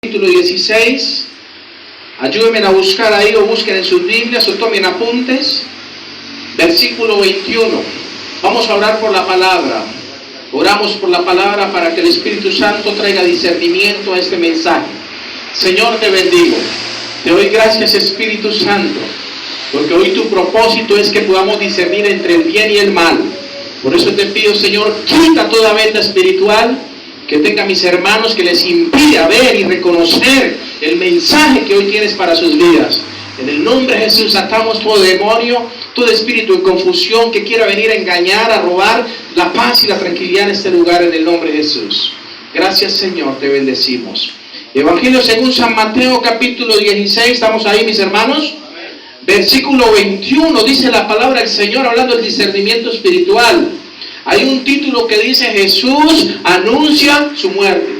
Capítulo 16, ayúdenme a buscar ahí o busquen en sus Biblias o tomen apuntes. Versículo 21. Vamos a orar por la palabra. Oramos por la palabra para que el Espíritu Santo traiga discernimiento a este mensaje. Señor, te bendigo. Te doy gracias, Espíritu Santo, porque hoy tu propósito es que podamos discernir entre el bien y el mal. Por eso te pido, Señor, quita toda venda espiritual que tenga mis hermanos, que les impida ver y reconocer el mensaje que hoy tienes para sus vidas. En el nombre de Jesús atamos todo demonio, todo espíritu de confusión que quiera venir a engañar, a robar la paz y la tranquilidad en este lugar, en el nombre de Jesús. Gracias, Señor, te bendecimos. Evangelio según San Mateo, capítulo 16, ¿estamos ahí, mis hermanos? Versículo 21, dice la palabra del Señor hablando del discernimiento espiritual. Hay un título que dice: Jesús anuncia su muerte.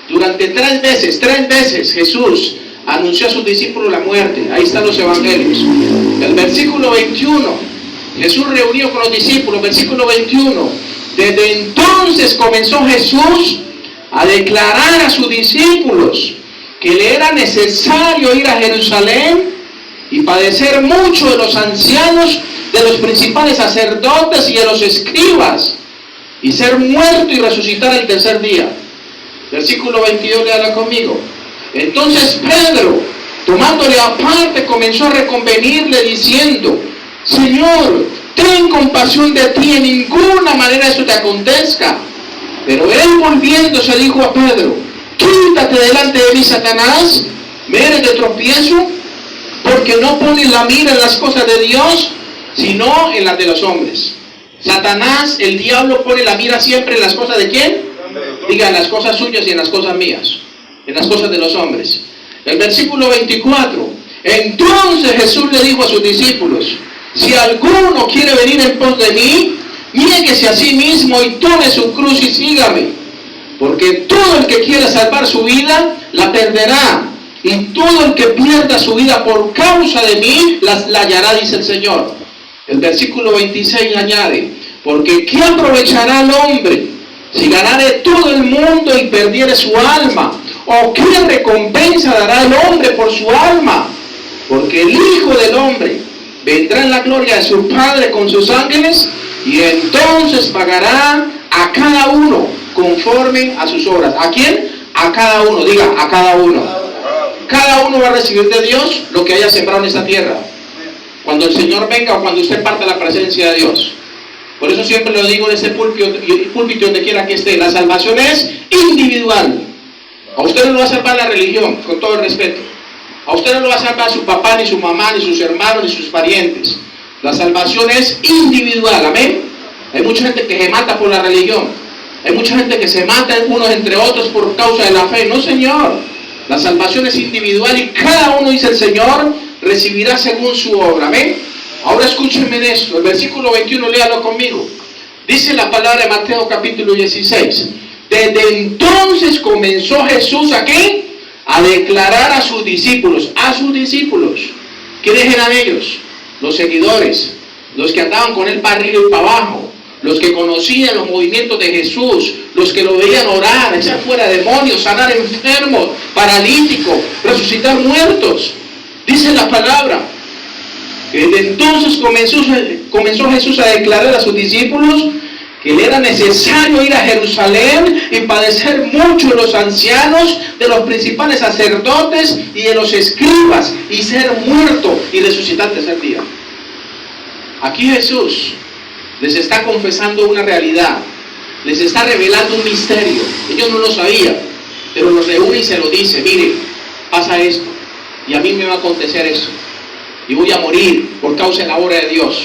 Durante tres veces Jesús anunció a sus discípulos la muerte. Ahí están los evangelios. El versículo 21, Jesús reunió con los discípulos. Versículo 21, desde entonces comenzó Jesús a declarar a sus discípulos que le era necesario ir a Jerusalén y padecer mucho de los ancianos, de los principales sacerdotes y de los escribas, y ser muerto y resucitar el tercer día. Versículo 22, léala conmigo. Entonces Pedro, tomándole aparte, comenzó a reconvenirle diciendo: Señor, ten compasión de ti, en ninguna manera eso te acontezca. Pero él, volviéndose, dijo a Pedro: Quítate delante de mí, Satanás, me eres de tropiezo, porque no pones la mira en las cosas de Dios, sino en las de los hombres. Satanás, el diablo, pone la mira siempre en las cosas de ¿quién? Diga, en las cosas suyas y en las cosas mías, en las cosas de los hombres. El versículo 24. Entonces Jesús le dijo a sus discípulos: Si alguno quiere venir en pos de mí, niéguese a sí mismo y tome su cruz y sígame. Porque todo el que quiera salvar su vida, la perderá. Y todo el que pierda su vida por causa de mí, la hallará, dice el Señor. El versículo 26 añade: Porque ¿qué aprovechará el hombre si ganare todo el mundo y perdiere su alma? ¿O qué recompensa dará el hombre por su alma? Porque el Hijo del Hombre vendrá en la gloria de su Padre con sus ángeles, y entonces pagará a cada uno conforme a sus obras. ¿A quién? A cada uno. Diga, a cada uno. Cada uno va a recibir de Dios lo que haya sembrado en esta tierra, cuando el Señor venga o cuando usted parte a la presencia de Dios. Por eso siempre lo digo en este púlpito donde quiera que esté: la salvación es individual. A usted no lo va a salvar la religión, con todo el respeto. A usted no lo va a salvar su papá, ni su mamá, ni sus hermanos, ni sus parientes. La salvación es individual, amén. Hay mucha gente que se mata por la religión. Hay mucha gente que se mata unos entre otros por causa de la fe. No, Señor. La salvación es individual y cada uno, dice el Señor, recibirá según su obra. ¿Amén? Ahora escúchenme de esto. El versículo 21, léalo conmigo. Dice la palabra de Mateo capítulo 16. Desde entonces comenzó Jesús aquí a declarar a sus discípulos. A sus discípulos. ¿Quiénes eran ellos? Los seguidores. Los que andaban con él para arriba y para abajo. Los que conocían los movimientos de Jesús, los que lo veían orar, echar fuera demonios, sanar enfermos, paralíticos, resucitar muertos. Dice la palabra que desde entonces comenzó Jesús a declarar a sus discípulos que le era necesario ir a Jerusalén y padecer mucho de los ancianos, de los principales sacerdotes y de los escribas, y ser muerto y resucitar el tercer día. Aquí Jesús les está confesando una realidad, les está revelando un misterio. Ellos no lo sabían, pero los reúne y se lo dice: Mire, pasa esto, y a mí me va a acontecer esto, y voy a morir por causa de la obra de Dios,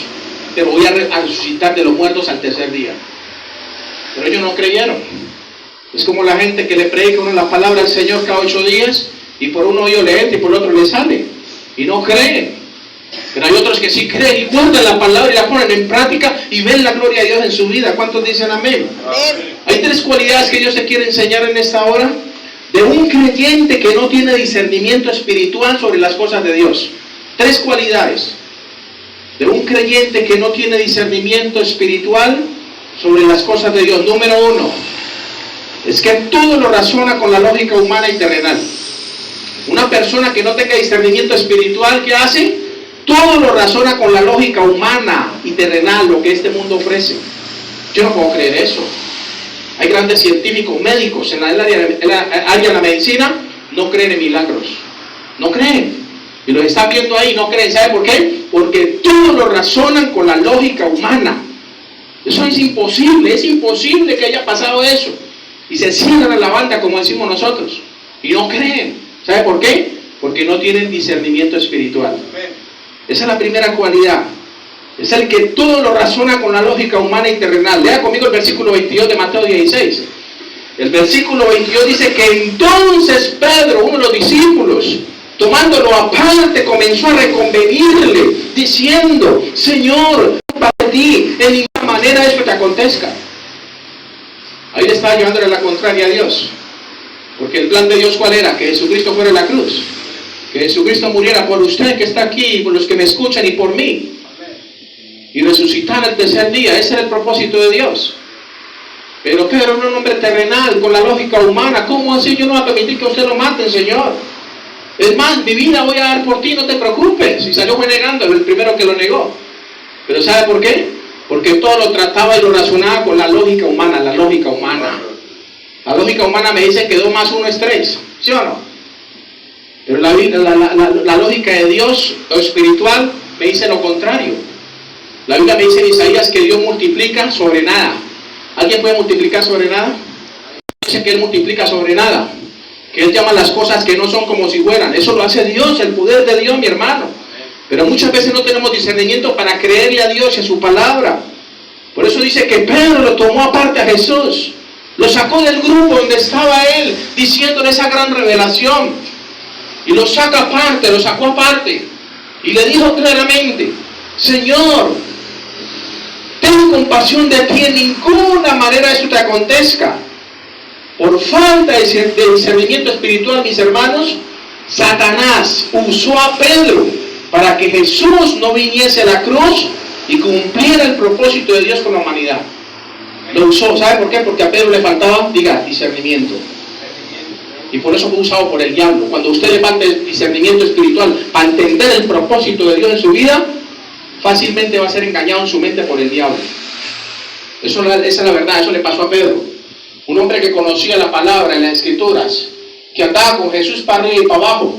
pero voy a resucitar de los muertos al tercer día. Pero ellos no creyeron. Es como la gente que le predica uno la palabra del Señor cada 8 días, y por un oído le entra y por el otro le sale, y no creen. Pero hay otros que sí creen y guardan la palabra y la ponen en práctica y ven la gloria de Dios en su vida. ¿Cuántos dicen amén? Amén. Hay 3 cualidades que Dios te quiere enseñar en esta hora de un creyente que no tiene discernimiento espiritual sobre las cosas de Dios. 3 cualidades de un creyente que no tiene discernimiento espiritual sobre las cosas de Dios. Número 1, es que todo lo razona con la lógica humana y terrenal. Una persona que no tenga discernimiento espiritual, ¿qué hace? Todo lo razona con la lógica humana y terrenal, lo que este mundo ofrece. Yo no puedo creer eso. Hay grandes científicos, médicos en el área de la medicina, no creen en milagros. No creen. Y los están viendo ahí, no creen. ¿Sabe por qué? Porque todo lo razonan con la lógica humana. Eso es imposible que haya pasado eso. Y se cierran la banda, como decimos nosotros. Y no creen. ¿Sabe por qué? Porque no tienen discernimiento espiritual. Esa es la primera cualidad. Es el que todo lo razona con la lógica humana y terrenal. Lea conmigo el versículo 22 de Mateo 16. El versículo 22 dice que entonces Pedro, uno de los discípulos, tomándolo aparte, comenzó a reconvenirle, diciendo: Señor, para ti, en ninguna manera esto te acontezca. Ahí le estaba llevándole la contraria a Dios. Porque el plan de Dios, ¿cuál era? Que Jesucristo fuera a la cruz. Que Jesucristo muriera por usted que está aquí, por los que me escuchan y por mí. Y resucitar el tercer día. Ese era el propósito de Dios. Pero Pedro era un hombre terrenal, con la lógica humana. ¿Cómo así? Yo no voy a permitir que usted lo maten, Señor. Es más, mi vida voy a dar por ti, no te preocupes. Y salió fue negando, el primero que lo negó. Pero ¿sabe por qué? Porque todo lo trataba y lo razonaba con la lógica humana. La lógica humana. La lógica humana me dice que 2 más 1 es 3. ¿Sí o no? Pero la lógica de Dios, lo espiritual, me dice lo contrario. La Biblia me dice en Isaías que Dios multiplica sobre nada. ¿Alguien puede multiplicar sobre nada? Dice que Él multiplica sobre nada. Que Él llama las cosas que no son como si fueran. Eso lo hace Dios, el poder de Dios, mi hermano. Pero muchas veces no tenemos discernimiento para creerle a Dios y a su palabra. Por eso dice que Pedro lo tomó aparte a Jesús. Lo sacó del grupo donde estaba él, diciéndole esa gran revelación. Y lo saca aparte, lo sacó aparte. Y le dijo claramente: Señor, ten compasión de ti, en ninguna manera eso te acontezca. Por falta de discernimiento espiritual, mis hermanos, Satanás usó a Pedro para que Jesús no viniese a la cruz y cumpliera el propósito de Dios con la humanidad. Lo usó, ¿sabe por qué? Porque a Pedro le faltaba, diga, discernimiento. Y por eso fue usado por el diablo. Cuando usted le falta el discernimiento espiritual para entender el propósito de Dios en su vida, fácilmente va a ser engañado en su mente por el diablo. Esa es la verdad, eso le pasó a Pedro. Un hombre que conocía la palabra en las escrituras, que andaba con Jesús para arriba y para abajo.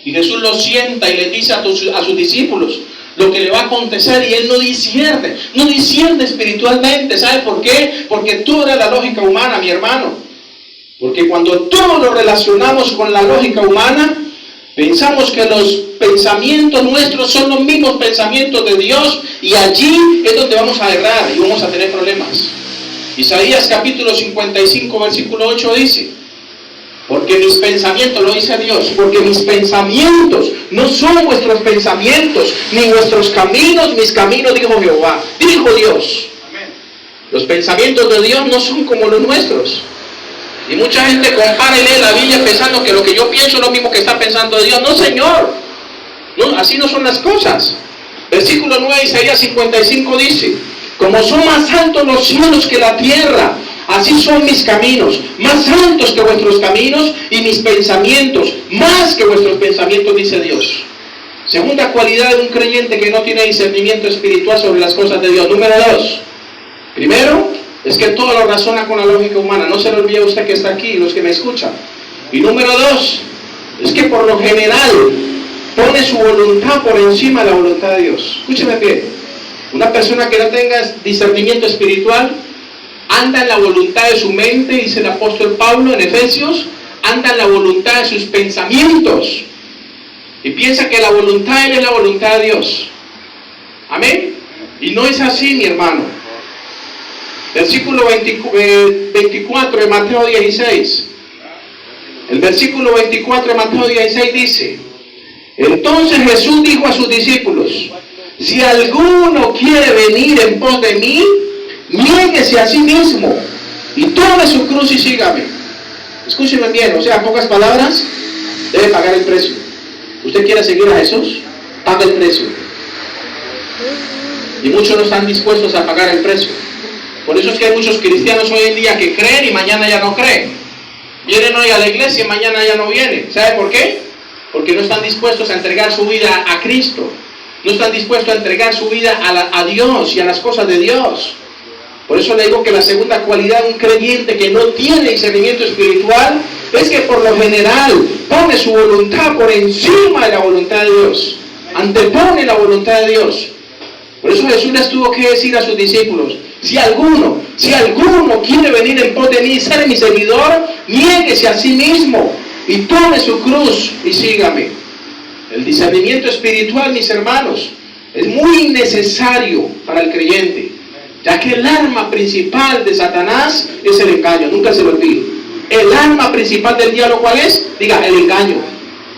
Y Jesús lo sienta y le dice a sus discípulos lo que le va a acontecer, y él no discierne espiritualmente. ¿Sabe por qué? Porque todo era la lógica humana, mi hermano. Porque cuando todo lo relacionamos con la lógica humana, pensamos que los pensamientos nuestros son los mismos pensamientos de Dios, y allí es donde vamos a errar y vamos a tener problemas. Isaías capítulo 55 versículo 8 dice: porque mis pensamientos, lo dice Dios, porque mis pensamientos no son vuestros pensamientos, ni vuestros caminos mis caminos, dijo Jehová, dijo Dios. Los pensamientos de Dios no son como los nuestros. Y mucha gente compara y lee la Biblia pensando que lo que yo pienso es lo mismo que está pensando Dios. No, Señor, no, así no son las cosas. Versículo 9 de Isaías 55 dice: como son más altos los cielos que la tierra, así son mis caminos, más altos que vuestros caminos, y mis pensamientos, más que vuestros pensamientos, dice Dios. Segunda cualidad de un creyente que no tiene discernimiento espiritual sobre las cosas de Dios. Número 2. Primero, es que todo lo razona con la lógica humana. No se lo olvide usted que está aquí y los que me escuchan. Y número 2, es que por lo general pone su voluntad por encima de la voluntad de Dios. Escúcheme bien. Una persona que no tenga discernimiento espiritual anda en la voluntad de su mente, dice el apóstol Pablo en Efesios, anda en la voluntad de sus pensamientos. Y piensa que la voluntad de él es la voluntad de Dios. Amén. Y no es así, mi hermano. Versículo 24 de Mateo 16. El versículo 24 de Mateo 16 dice: entonces Jesús dijo a sus discípulos: si alguno quiere venir en pos de mí, niéguese a sí mismo y tome su cruz y sígame. Escúcheme bien, o sea, en pocas palabras, debe pagar el precio. ¿Usted quiere seguir a Jesús? Paga el precio. Y muchos no están dispuestos a pagar el precio. Por eso es que hay muchos cristianos hoy en día que creen y mañana ya no creen. Vienen hoy a la iglesia y mañana ya no vienen. ¿Sabe por qué? Porque no están dispuestos a entregar su vida a Cristo. No están dispuestos a entregar su vida a Dios y a las cosas de Dios. Por eso le digo que la segunda cualidad de un creyente que no tiene discernimiento espiritual es que por lo general pone su voluntad por encima de la voluntad de Dios. Antepone la voluntad de Dios. Por eso Jesús les tuvo que decir a sus discípulos: si alguno quiere venir en pos de mí y ser mi seguidor, niéguese a sí mismo y tome su cruz y sígame. El discernimiento espiritual, mis hermanos, es muy necesario para el creyente, ya que el arma principal de Satanás es el engaño. Nunca se lo olvide. El arma principal del diablo, ¿cuál es? Diga, el engaño.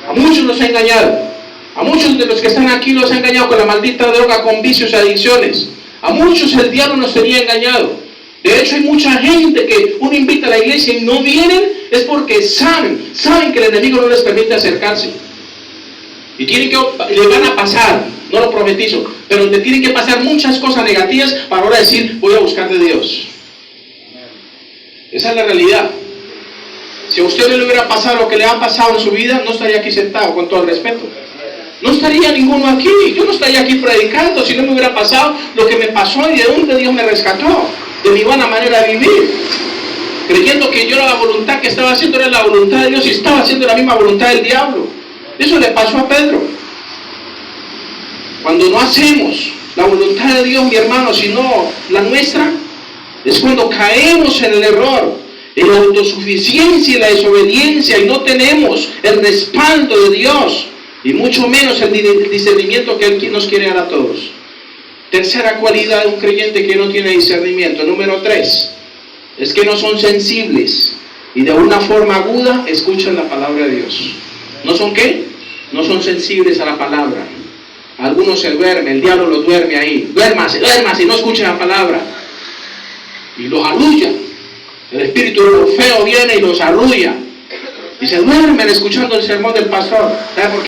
A muchos los ha engañado. A muchos de los que están aquí los ha engañado con la maldita droga, con vicios y adicciones. A muchos el diablo nos tenía engañado. De hecho, hay mucha gente que uno invita a la iglesia y no vienen, es porque saben que el enemigo no les permite acercarse. Y le van a pasar, no lo profetizo, pero le tienen que pasar muchas cosas negativas para ahora decir: voy a buscar de Dios. Esa es la realidad. Si a usted no le hubiera pasado lo que le ha pasado en su vida, no estaría aquí sentado, con todo el respeto. No estaría ninguno aquí. Yo no estaría aquí predicando si no me hubiera pasado lo que me pasó y de donde Dios me rescató, de mi buena manera de vivir, creyendo que yo era la voluntad que estaba haciendo, era la voluntad de Dios, y estaba haciendo la misma voluntad del diablo. Eso le pasó a Pedro. Cuando no hacemos la voluntad de Dios, mi hermano, sino la nuestra, es cuando caemos en el error, en la autosuficiencia y la desobediencia, y no tenemos el respaldo de Dios, y mucho menos el discernimiento que Él nos quiere dar a todos. Tercera cualidad de un creyente que no tiene discernimiento, número 3, es que no son sensibles y de una forma aguda escuchan la palabra de Dios. ¿No son qué? No son sensibles a la palabra. Algunos se duermen, el diablo los duerme ahí. Duérmase, no escuchen la palabra. Y los arrulla. El espíritu de Orfeo viene y los arrulla. Y se duermen escuchando el sermón del pastor. ¿Sabe por